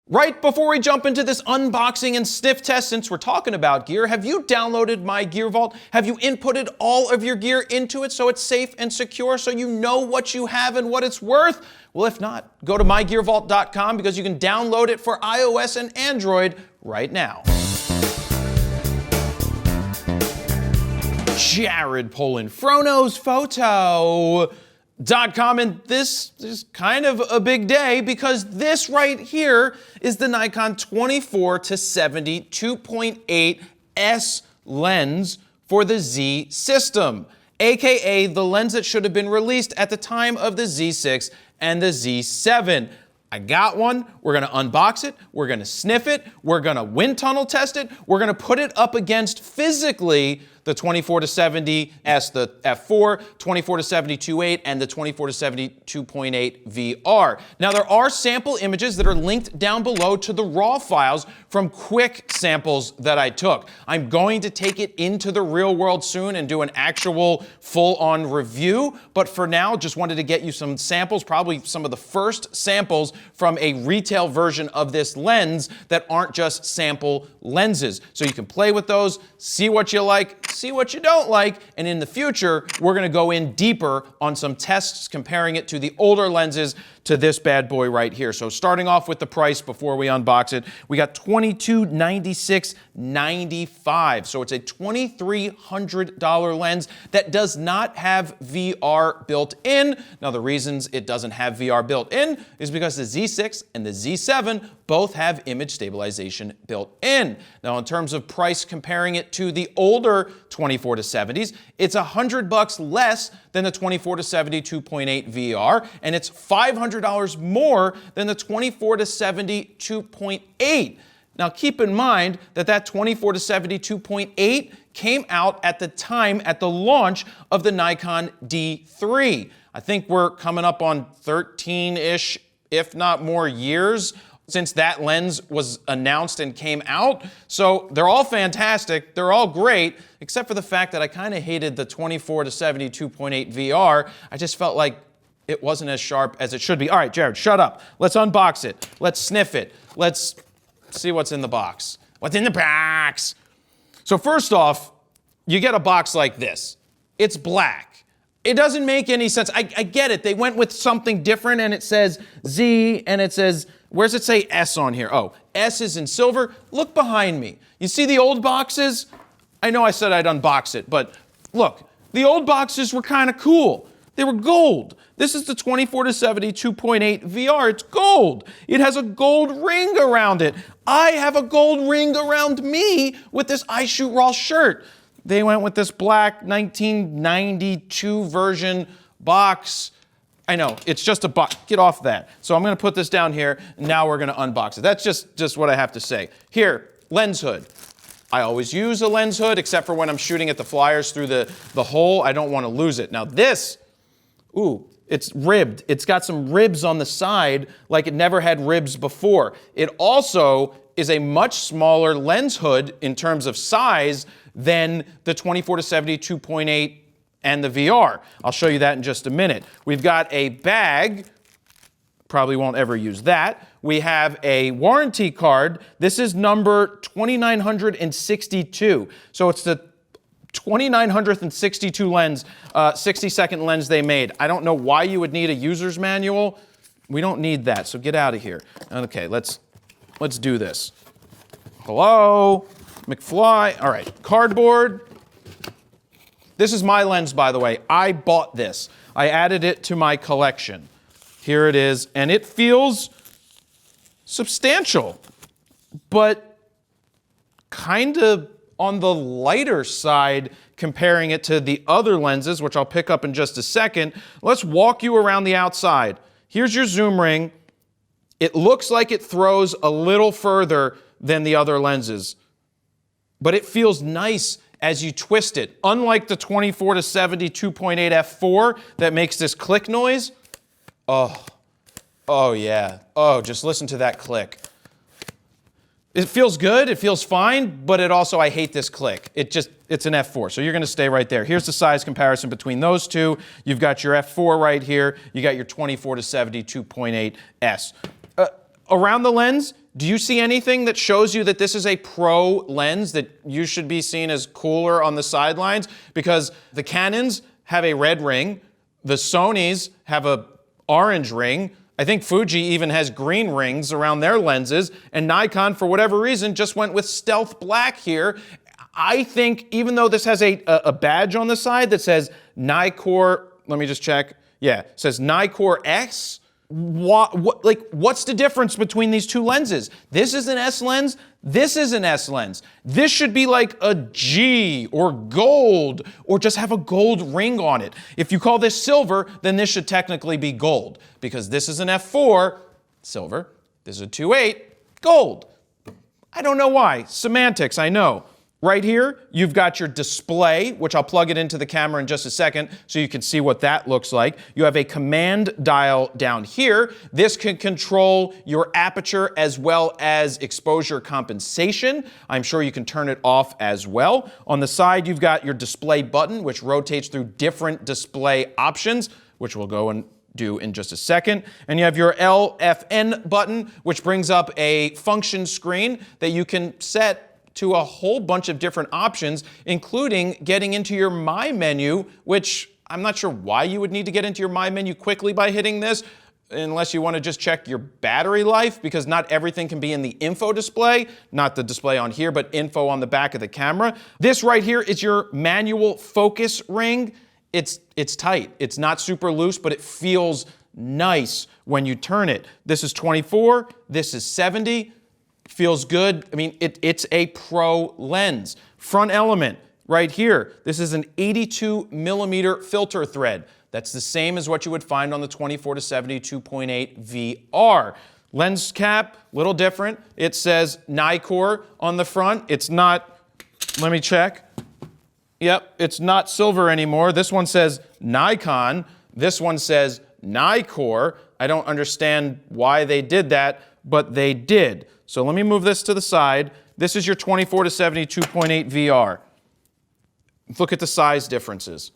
Right before we jump into this unboxing and sniff test, since we're talking about gear, have you downloaded My Gear Vault? Have you inputted all of your gear into it so it's safe and secure so you know what you have and what it's worth? Well, if not, go to mygearvault.com because you can download it for iOS and Android right now. Jared Polin, FroKnowsPhoto.com, and this is kind of a big day because this right here is the Nikon 24-70 2.8 S lens for the Z system, aka the lens that should have been released at the time of the Z6 and the Z7. I got one, we're gonna unbox it, we're gonna sniff it, we're gonna wind tunnel test it, we're gonna put it up against physically the 24-70 S, the f4, 24-70 2.8, and the 24-70 2.8 VR. Now there are sample images that are linked down below to the raw files from quick samples that I took. I'm going to take it into the real world soon and do an actual full-on review, but for now, just wanted to get you some samples, probably some of the first samples from a retail version of this lens that aren't just sample lenses. So you can play with those, see what you like, see what you don't like, and in the future, we're gonna go in deeper on some tests comparing it to the older lenses to this bad boy right here. So starting off with the price before we unbox it, we got $2296.95. So it's a $2,300 lens that does not have VR built in. Now the reasons it doesn't have VR built in is because the Z6 and the Z7 both have image stabilization built in. Now in terms of price comparing it to the older 24-70s, it's $100 less than the 24-70 2.8 VR, and it's $500 more than the 24-70 2.8. Now keep in mind that that 24-70 2.8 came out at the time at the launch of the Nikon D3. I think we're coming up on 13-ish, if not more years since that lens was announced and came out. So they're all fantastic, they're all great, except for the fact that I kind of hated the 24-70 2.8 VR. I just felt like it wasn't as sharp as it should be. All right, Jared, shut up. Let's unbox it. Let's sniff it. Let's see what's in the box. What's in the box? So first off, you get a box like this. It's black. It doesn't make any sense. I get it. They went with something different and it says Z and it says, where's it say S on here? Oh, S is in silver. Look behind me. You see the old boxes? I know I said I'd unbox it, but look, the old boxes were kind of cool. They were gold. This is the 24-70 2.8 VR. It's gold. It has a gold ring around it. I have a gold ring around me with this I Shoot Raw shirt. They went with this black 1992 version box. I know, it's just a box. Get off that. So I'm gonna put this down here, and now we're gonna unbox it. That's just what I have to say. Here, lens hood. I always use a lens hood, except for when I'm shooting at the flyers through the hole. I don't wanna lose it. Now this, ooh, it's ribbed. It's got some ribs on the side like it never had ribs before. It also is a much smaller lens hood in terms of size than the 24-70 2.8 and the VR. I'll show you that in just a minute. We've got a bag. Probably won't ever use that. We have a warranty card. This is number 2962. So it's the 2962 lens, 60-second lens they made. I don't know why you would need a user's manual. We don't need that, so get out of here. Okay, let's do this. Hello, McFly. All right, cardboard. This is my lens, by the way. I bought this. I added it to my collection. Here it is, and it feels substantial, but kind of on the lighter side comparing it to the other lenses, which I'll pick up in just a second. Let's walk you around the outside. Here's your zoom ring. It looks like it throws a little further than the other lenses, but it feels nice as you twist it. Unlike the 24-70 2.8 f4 that makes this click noise. Oh yeah. Oh, just listen to that click. It feels good, it feels fine, but it also, I hate this click. It's an f4, so you're gonna stay right there. Here's the size comparison between those two. You've got your f4 right here, you got your 24-70 2.8 S. Around the lens, Do you see anything that shows you that this is a pro lens, that you should be seen as cooler on the sidelines? Because the Canons have a red ring, the Sonys have a orange ring, I think Fuji even has green rings around their lenses, and Nikon, for whatever reason, just went with stealth black here. I think even though this has a badge on the side that says Nikkor, let me just check. Yeah, it says Nikkor S. What's the difference between these two lenses? This is an S lens, this is an S lens. This should be like a G or gold, or just have a gold ring on it. If you call this silver, then this should technically be gold, because this is an f4, silver, this is a 2.8, gold. I don't know why. Semantics, I know. Right here, you've got your display, which I'll plug it into the camera in just a second so you can see what that looks like. You have a command dial down here. This can control your aperture as well as exposure compensation. I'm sure you can turn it off as well. On the side, you've got your display button, which rotates through different display options, which we'll go and do in just a second. And you have your LFN button, which brings up a function screen that you can set to a whole bunch of different options, including getting into your My menu, which I'm not sure why you would need to get into your My menu quickly by hitting this, unless you want to just check your battery life, because not everything can be in the info display, not the display on here, but info on the back of the camera. This right here is your manual focus ring. It's tight. It's not super loose, but it feels nice when you turn it. This is 24, this is 70. Feels good. I mean, it's a pro lens. Front element right here. This is an 82 millimeter filter thread. That's the same as what you would find on the 24-70 2.8 VR. Lens cap, little different. It says Nikkor on the front. It's not, let me check. Yep, it's not silver anymore. This one says Nikon. This one says Nikkor. I don't understand why they did that, but they did. So let me move this to the side. This is your 24-70 2.8 VR. Look at the size differences.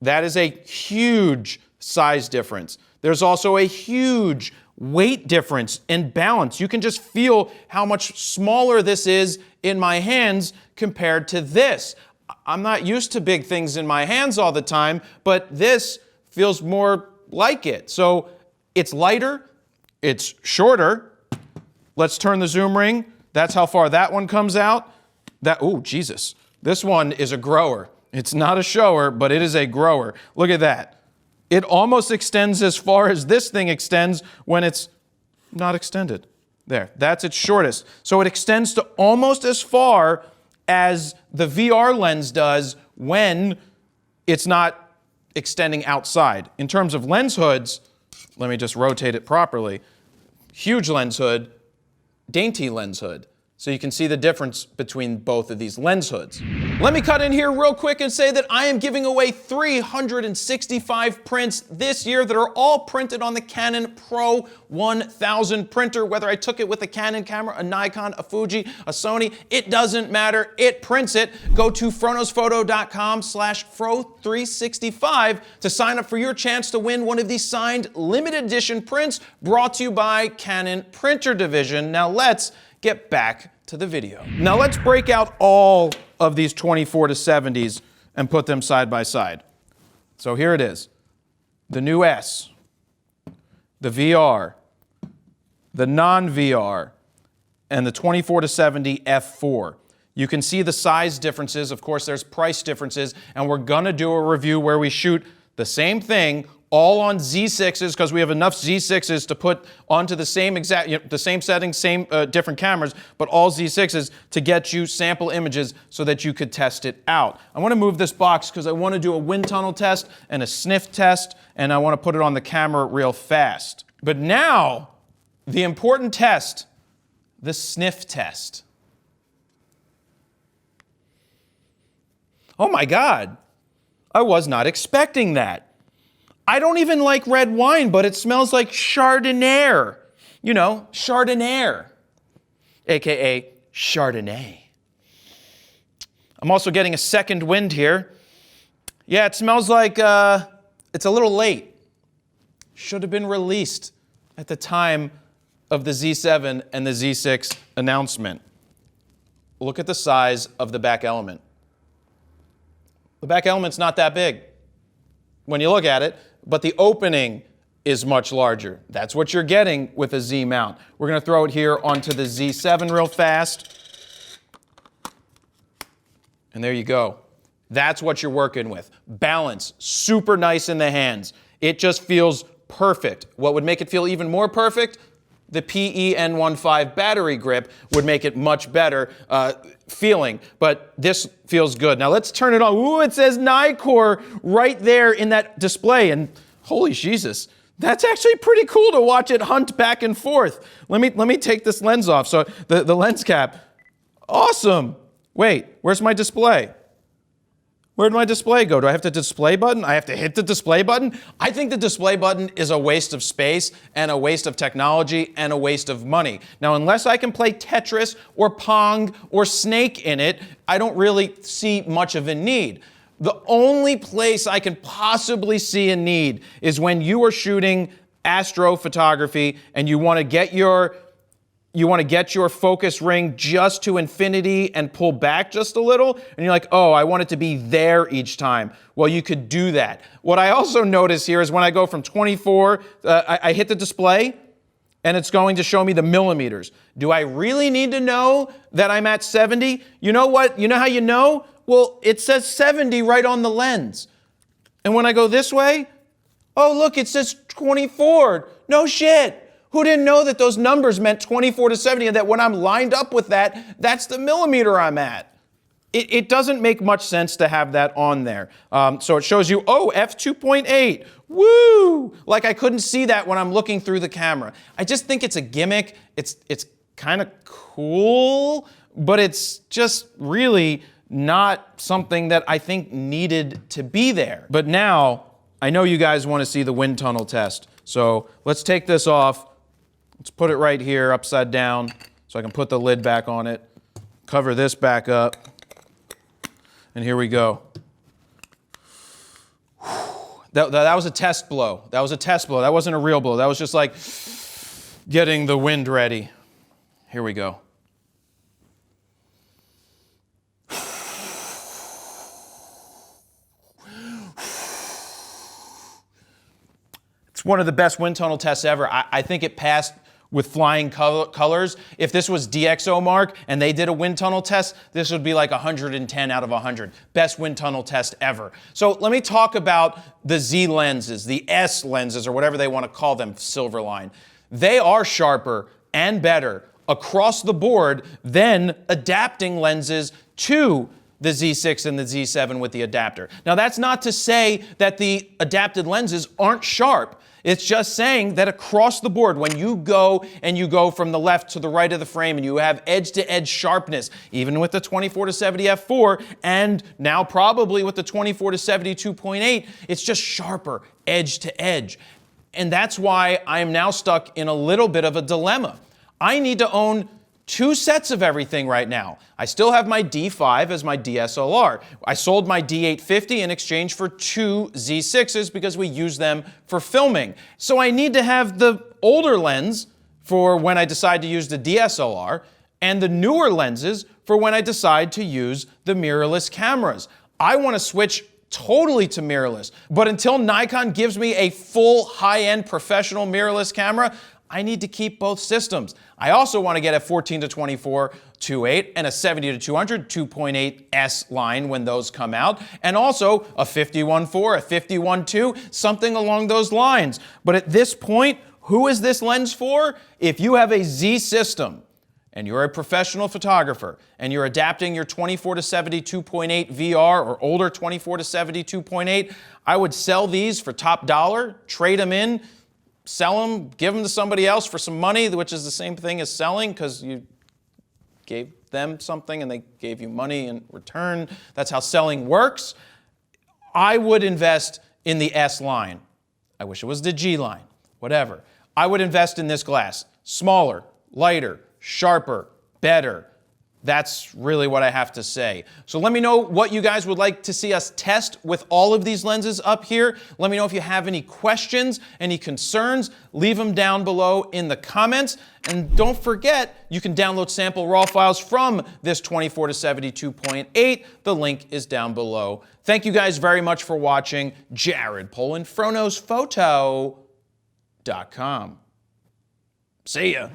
That is a huge size difference. There's also a huge weight difference and balance. You can just feel how much smaller this is in my hands compared to this. I'm not used to big things in my hands all the time, but this feels more like it. So it's lighter, it's shorter. Let's turn the zoom ring. That's how far that one comes out. Oh, Jesus. This one is a grower. It's not a shower, but it is a grower. Look at that. It almost extends as far as this thing extends when it's not extended. There, that's its shortest. So it extends to almost as far as the VR lens does when it's not extending outside. In terms of lens hoods, let me just rotate it properly. Huge lens hood, dainty lens hood. So you can see the difference between both of these lens hoods. Let me cut in here real quick and say that I am giving away 365 prints this year that are all printed on the Canon Pro 1000 printer. Whether I took it with a Canon camera, a Nikon, a Fuji, a Sony, it doesn't matter. It prints it. Go to FroKnowsPhoto.com/Fro365 to sign up for your chance to win one of these signed limited edition prints brought to you by Canon Printer Division. Now let's get back to the video. Now let's break out all of these 24-70s and put them side by side. So here it is. The new S, the VR, the non-VR, and the 24-70 f4. You can see the size differences. Of course, there's price differences, and we're gonna do a review where we shoot the same thing all on Z6s, because we have enough Z6s to put onto the same exact, the same settings, same different cameras, but all Z6s to get you sample images so that you could test it out. I want to move this box because I want to do a wind tunnel test and a sniff test, and I want to put it on the camera real fast. But now, the important test, the sniff test. Oh my God, I was not expecting that. I don't even like red wine, but it smells like Chardonnay. You know, Chardonnay, AKA Chardonnay. I'm also getting a second wind here. Yeah, it smells like it's a little late. Should have been released at the time of the Z7 and the Z6 announcement. Look at the size of the back element. The back element's not that big when you look at it, but the opening is much larger. That's what you're getting with a Z mount. We're going to throw it here onto the Z7 real fast. And there you go. That's what you're working with. Balance, super nice in the hands. It just feels perfect. What would make it feel even more perfect? The PE-N15 battery grip would make it much better feeling, but this feels good. Now let's turn it on. Ooh, it says Nikkor right there in that display, and holy Jesus, that's actually pretty cool to watch it hunt back and forth. Let me take this lens off. So the lens cap, awesome. Wait, where's my display? Where'd my display go? Do I have the display button? I have to hit the display button? I think the display button is a waste of space and a waste of technology and a waste of money. Now, unless I can play Tetris or Pong or Snake in it, I don't really see much of a need. The only place I can possibly see a need is when you are shooting astrophotography and you want to get your focus ring just to infinity and pull back just a little, and you're like, oh, I want it to be there each time. Well, you could do that. What I also notice here is when I go from 24, I hit the display, and it's going to show me the millimeters. Do I really need to know that I'm at 70? You know what? You know how you know? Well, it says 70 right on the lens. And when I go this way, oh, look, it says 24. No shit. Who didn't know that those numbers meant 24 to 70 and that when I'm lined up with that, that's the millimeter I'm at? It doesn't make much sense to have that on there. So it shows you, oh, f2.8, woo! Like I couldn't see that when I'm looking through the camera. I just think it's a gimmick. It's kind of cool, but it's just really not something that I think needed to be there. But now, I know you guys want to see the wind tunnel test. So let's take this off. Let's put it right here upside down so I can put the lid back on it, cover this back up, and here we go. That was a test blow. That was a test blow. That wasn't a real blow. That was just like getting the wind ready. Here we go. It's one of the best wind tunnel tests ever. I think it passed with flying colors. If this was DxOMark and they did a wind tunnel test, this would be like 110 out of 100. Best wind tunnel test ever. So let me talk about the Z lenses, the S lenses, or whatever they want to call them, Silverline. They are sharper and better across the board than adapting lenses to the Z6 and the Z7 with the adapter. Now that's not to say that the adapted lenses aren't sharp. It's just saying that across the board, when you go from the left to the right of the frame and you have edge-to-edge sharpness, even with the 24 to 70 f4, and now probably with the 24 to 70 2.8, it's just sharper edge to edge. And that's why I'm now stuck in a little bit of a dilemma. I need to own two sets of everything right now. I still have my D5 as my DSLR. I sold my D850 in exchange for two Z6s because we use them for filming. So I need to have the older lens for when I decide to use the DSLR and the newer lenses for when I decide to use the mirrorless cameras. I want to switch totally to mirrorless, but until Nikon gives me a full high-end professional mirrorless camera, I need to keep both systems. I also want to get a 14 to 24 2.8 and a 70 to 200 2.8 S line when those come out, and also a 51.4, a 51.2, something along those lines. But at this point, who is this lens for? If you have a Z system and you're a professional photographer and you're adapting your 24 to 70 2.8 VR or older 24 to 70 2.8, I would sell these for top dollar, trade them in, sell them, give them to somebody else for some money, which is the same thing as selling because you gave them something and they gave you money in return. That's how selling works. I would invest in the S line. I wish it was the G line, whatever. I would invest in this glass. Smaller, lighter, sharper, better. That's really what I have to say. So let me know what you guys would like to see us test with all of these lenses up here. Let me know if you have any questions, any concerns. Leave them down below in the comments. And don't forget, you can download sample RAW files from this 24 to 72.8. The link is down below. Thank you guys very much for watching. Jared Polin, FroKnowsPhoto.com. See ya.